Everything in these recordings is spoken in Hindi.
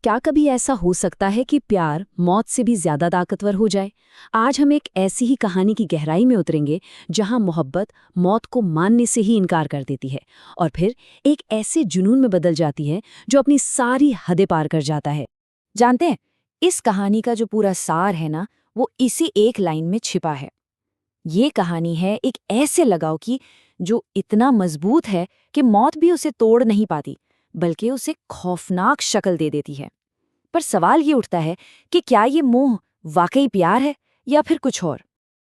क्या कभी ऐसा हो सकता है कि प्यार मौत से भी ज्यादा ताकतवर हो जाए? आज हम एक ऐसी ही कहानी की गहराई में उतरेंगे जहां मोहब्बत मौत को मानने से ही इनकार कर देती है और फिर एक ऐसे जुनून में बदल जाती है जो अपनी सारी हदें पार कर जाता है। जानते हैं, इस कहानी का जो पूरा सार है ना, वो इसी एक लाइन में छिपा है। ये कहानी है एक ऐसे लगाव की जो इतना मजबूत है कि मौत भी उसे तोड़ नहीं पाती, बल्कि उसे खौफनाक शक्ल दे देती है। पर सवाल ये उठता है कि क्या ये मोह वाकई प्यार है या फिर कुछ और?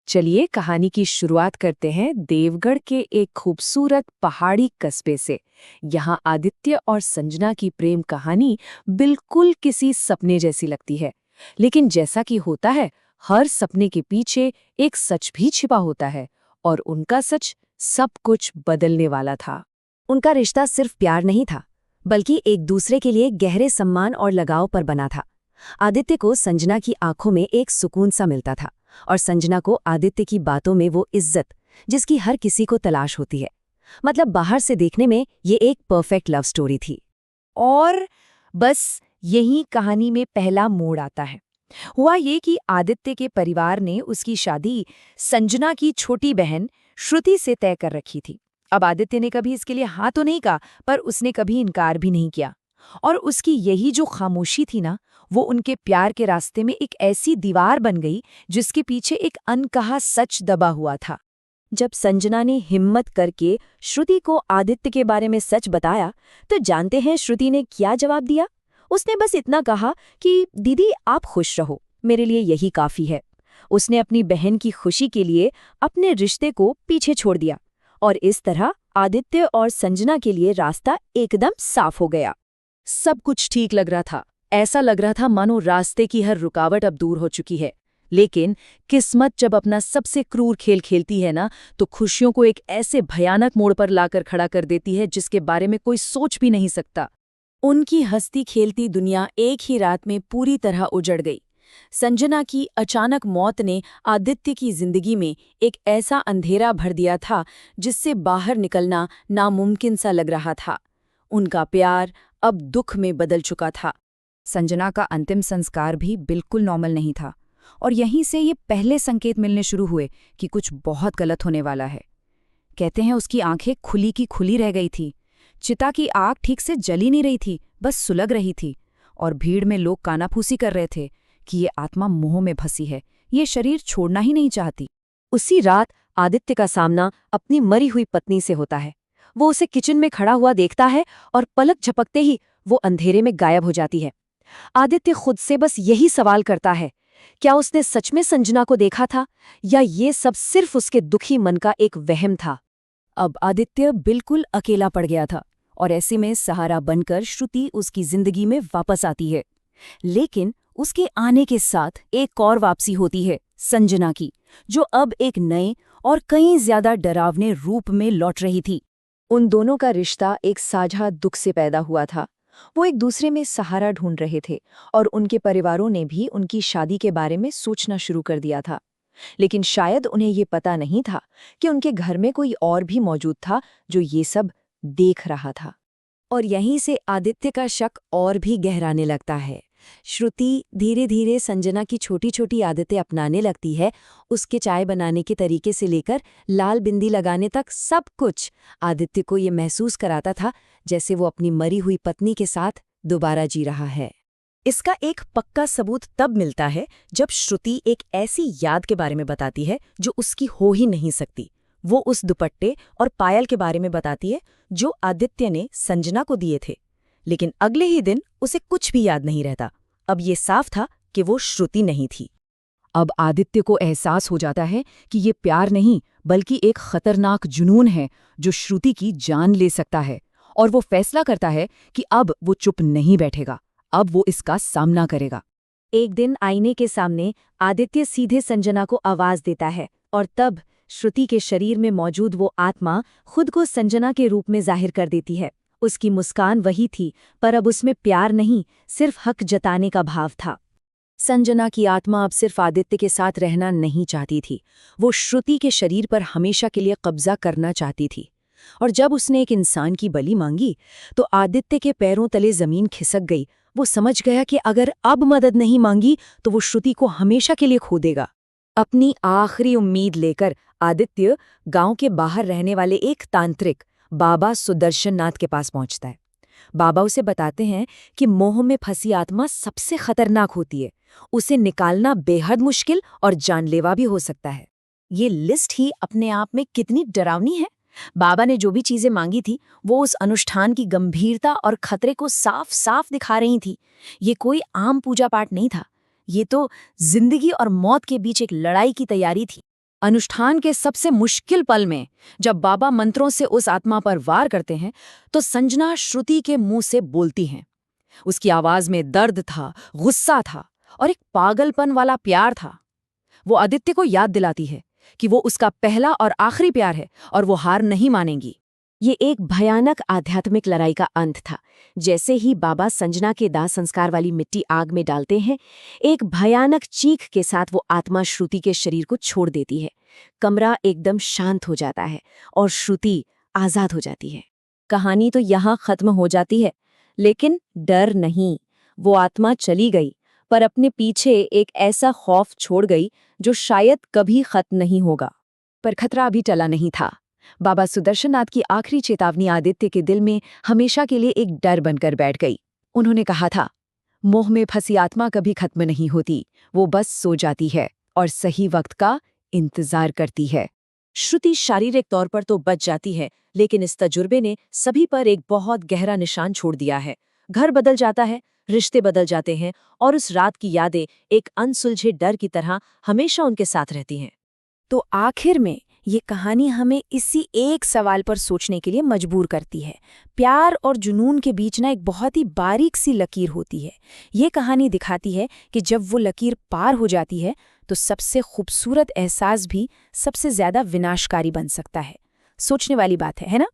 चलिए कहानी की शुरुआत करते हैं देवगढ़ के एक खूबसूरत पहाड़ी कस्बे से। यहाँ आदित्य और संजना की प्रेम कहानी बिल्कुल किसी सपने जैसी लगती है, लेकिन जैसा कि होता है, हर सपने के पीछे एक सच भी छिपा होता है और उनका सच सब कुछ बदलने वाला था। उनका रिश्ता सिर्फ प्यार नहीं था, बल्कि एक दूसरे के लिए गहरे सम्मान और लगाव पर बना था। आदित्य को संजना की आंखों में एक सुकून सा मिलता था और संजना को आदित्य की बातों में वो इज्जत जिसकी हर किसी को तलाश होती है। मतलब बाहर से देखने में ये एक परफेक्ट लव स्टोरी थी। और बस यही कहानी में पहला मोड़ आता है। हुआ ये कि आदित्य के परिवार ने उसकी शादी संजना की छोटी बहन श्रुति से तय कर रखी थी। अब आदित्य ने कभी इसके लिए हाँ तो नहीं कहा, पर उसने कभी इनकार भी नहीं किया। और उसकी यही जो खामोशी थी ना, वो उनके प्यार के रास्ते में एक ऐसी दीवार बन गई जिसके पीछे एक अनकहा सच दबा हुआ था। जब संजना ने हिम्मत करके श्रुति को आदित्य के बारे में सच बताया, तो जानते हैं श्रुति ने क्या जवाब दिया? उसने बस इतना कहा कि दीदी आप खुश रहो, मेरे लिए यही काफी है। उसने अपनी बहन की खुशी के लिए अपने रिश्ते को पीछे छोड़ दिया और इस तरह आदित्य और संजना के लिए रास्ता एकदम साफ हो गया। सब कुछ ठीक लग रहा था, ऐसा लग रहा था मानो रास्ते की हर रुकावट अब दूर हो चुकी है। लेकिन किस्मत जब अपना सबसे क्रूर खेल खेलती है ना, तो खुशियों को एक ऐसे भयानक मोड़ पर लाकर खड़ा कर देती है जिसके बारे में कोई सोच भी नहीं सकता। उनकी हंसती खेलती दुनिया एक ही रात में पूरी तरह उजड़ गई। संजना की अचानक मौत ने आदित्य की जिंदगी में एक ऐसा अंधेरा भर दिया था जिससे बाहर निकलना नामुमकिन सा लग रहा था। उनका प्यार अब दुख में बदल चुका था। संजना का अंतिम संस्कार भी बिल्कुल नॉर्मल नहीं था और यहीं से ये पहले संकेत मिलने शुरू हुए कि कुछ बहुत गलत होने वाला है। कहते हैं उसकी आंखें खुली की खुली रह गई थी। चिता की आग ठीक से जली नहीं रही थी, बस सुलग रही थी। और भीड़ में लोग कानाफूसी कर रहे थे कि ये आत्मा मोह में फंसी है, ये शरीर छोड़ना ही नहीं चाहती। उसी रात आदित्य का सामना अपनी मरी हुई पत्नी से होता है। वो उसे किचन में खड़ा हुआ देखता है और पलक झपकते ही वो अंधेरे में गायब हो जाती है। आदित्य खुद से बस यही सवाल करता है, क्या उसने सच में संजना को देखा था या ये सब सिर्फ उसके दुखी मन का एक वहम था? अब आदित्य बिल्कुल अकेला पड़ गया था और ऐसे में सहारा बनकर श्रुति उसकी जिंदगी में वापस आती है। लेकिन उसके आने के साथ एक और वापसी होती है, संजना की, जो अब एक नए और कहीं ज्यादा डरावने रूप में लौट रही थी। उन दोनों का रिश्ता एक साझा दुख से पैदा हुआ था। वो एक दूसरे में सहारा ढूंढ रहे थे और उनके परिवारों ने भी उनकी शादी के बारे में सोचना शुरू कर दिया था। लेकिन शायद उन्हें ये पता नहीं था कि उनके घर में कोई और भी मौजूद था जो ये सब देख रहा था। और यहीं से आदित्य का शक और भी गहराने लगता है। श्रुति धीरे धीरे संजना की छोटी छोटी आदतें अपनाने लगती है। उसके चाय बनाने के तरीके से लेकर लाल बिंदी लगाने तक सब कुछ आदित्य को ये महसूस कराता था जैसे वो अपनी मरी हुई पत्नी के साथ दोबारा जी रहा है। इसका एक पक्का सबूत तब मिलता है जब श्रुति एक ऐसी याद के बारे में बताती है जो उसकी हो ही नहीं सकती। वो उस दुपट्टे और पायल के बारे में बताती है जो आदित्य ने संजना को दिए थे। लेकिन अगले ही दिन उसे कुछ भी याद नहीं रहता। अब ये साफ था कि वो श्रुति नहीं थी। अब आदित्य को एहसास हो जाता है कि ये प्यार नहीं बल्कि एक खतरनाक जुनून है जो श्रुति की जान ले सकता है। और वो फैसला करता है कि अब वो चुप नहीं बैठेगा, अब वो इसका सामना करेगा। एक दिन आईने के सामने आदित्य सीधे संजना को आवाज देता है और तब श्रुति के शरीर में मौजूद वो आत्मा खुद को संजना के रूप में जाहिर कर देती है। उसकी मुस्कान वही थी, पर अब उसमें प्यार नहीं, सिर्फ हक जताने का भाव था। संजना की आत्मा अब सिर्फ आदित्य के साथ रहना नहीं चाहती थी, वो श्रुति के शरीर पर हमेशा के लिए कब्जा करना चाहती थी। और जब उसने एक इंसान की बलि मांगी तो आदित्य के पैरों तले जमीन खिसक गई वो समझ गया कि अगर अब मदद नहीं मांगी तो वो श्रुति को हमेशा के लिए खो देगा। अपनी आखिरी उम्मीद लेकर आदित्य गांव के बाहर रहने वाले एक तांत्रिक बाबा सुदर्शन नाथ के पास पहुंचता है। बाबा उसे बताते हैं कि मोह में फंसी आत्मा सबसे खतरनाक होती है, उसे निकालना बेहद मुश्किल और जानलेवा भी हो सकता है। ये लिस्ट ही अपने आप में कितनी डरावनी है। बाबा ने जो भी चीजें मांगी थी वो उस अनुष्ठान की गंभीरता और खतरे को साफ साफ दिखा रही थी। ये कोई आम पूजा पाठ नहीं था, ये तो जिंदगी और मौत के बीच एक लड़ाई की तैयारी थी। अनुष्ठान के सबसे मुश्किल पल में जब बाबा मंत्रों से उस आत्मा पर वार करते हैं तो संजना श्रुति के मुंह से बोलती हैं। उसकी आवाज में दर्द था, गुस्सा था और एक पागलपन वाला प्यार था। वो आदित्य को याद दिलाती है कि वो उसका पहला और आखिरी प्यार है और वो हार नहीं मानेंगी। ये एक भयानक आध्यात्मिक लड़ाई का अंत था। जैसे ही बाबा संजना के दाह संस्कार वाली मिट्टी आग में डालते हैं, एक भयानक चीख के साथ वो आत्मा श्रुति के शरीर को छोड़ देती है। कमरा एकदम शांत हो जाता है और श्रुति आजाद हो जाती है। कहानी तो यहाँ खत्म हो जाती है, लेकिन डर नहीं। वो आत्मा चली गई, पर अपने पीछे एक ऐसा खौफ छोड़ गई जो शायद कभी खत्म नहीं होगा। पर खतरा अभी टला नहीं था। बाबा सुदर्शननाथ की आखिरी चेतावनी आदित्य के दिल में हमेशा के लिए एक डर बनकर बैठ गई। उन्होंने कहा था, मोह में फंसी आत्मा कभी खत्म नहीं होती, वो बस सो जाती है और सही वक्त का इंतजार करती है। श्रुति शारीरिक तौर पर तो बच जाती है, लेकिन इस तजुर्बे ने सभी पर एक बहुत गहरा निशान छोड़ दिया है। घर बदल जाता है, रिश्ते बदल जाते हैं और उस रात की यादें एक अनसुलझे डर की तरह हमेशा उनके साथ रहती हैं। तो आखिर में ये कहानी हमें इसी एक सवाल पर सोचने के लिए मजबूर करती है। प्यार और जुनून के बीच ना एक बहुत ही बारीक सी लकीर होती है। ये कहानी दिखाती है कि जब वो लकीर पार हो जाती है तो सबसे खूबसूरत एहसास भी सबसे ज्यादा विनाशकारी बन सकता है। सोचने वाली बात है ना?